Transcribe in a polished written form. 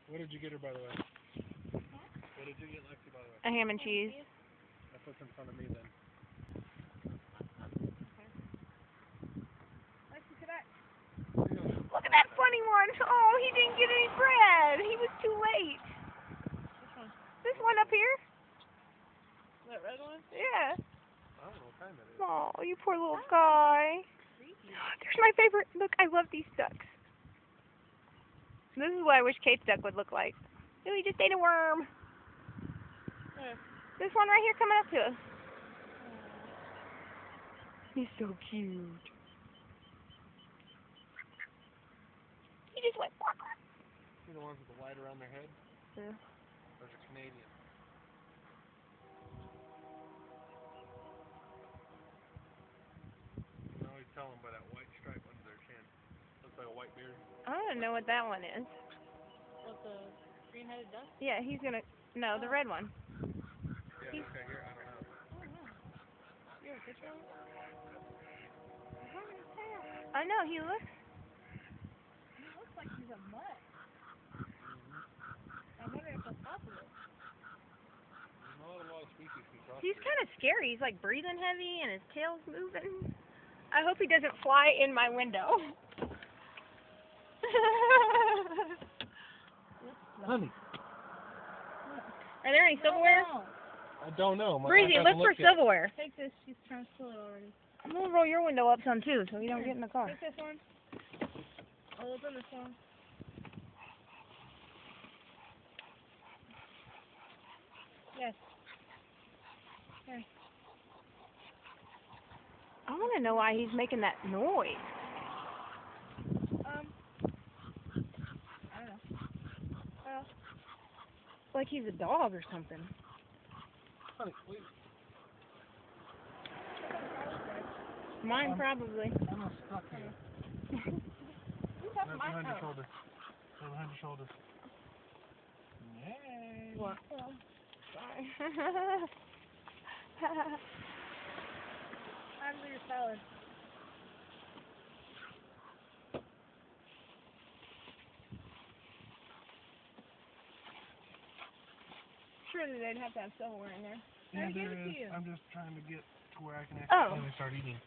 What did you get her, by the way? What did you get Lexi, by the way? A ham and cheese. That's what's in front of me, then. Look at that funny one. Oh, he didn't get any bread. He was too late. Which one? This one up here? That red one? Yeah. I don't know what time it is. Oh, you poor little guy. There's my favorite. Look, I love these ducks. This is what I wish Kate's duck would look like. Oh, he just ate a worm. Where? This one right here coming up to us. He's so cute. He just went. See the ones with the white around their head? Yeah. Those are Canadian. You can always tell them by that white stripe under their chin. Looks like a white beard. I don't know what that one is. What, the green-headed duck? Yeah, he's gonna. No, the red one. Yeah, okay, here, I don't know. Oh, no. You have a picture of him? I know, he looks. He looks like he's a mutt. I wonder if that's possible. Not a lot of species can cross He's here. kind of scary. He's like breathing heavy and his tail's moving. I hope he doesn't fly in my window. Honey. Are there any silverware? No. I don't know. Breezy, look for silverware. Take this. She's trying to steal it already. I'm gonna roll your window up some too, so you don't get in the car. Take this one. I'll open this one. Yes. Here. I want to know why he's making that noise. I don't know. Like he's a dog or something. Honey, please. Mine probably. I'm not stuck here. Right behind your shoulder. Right behind your shoulder. Yay. What? Sorry. After your salad. Surely they'd have to have silverware in there. Yeah, I gave there it to is. you. I'm just trying to get to where I can Oh. actually start eating.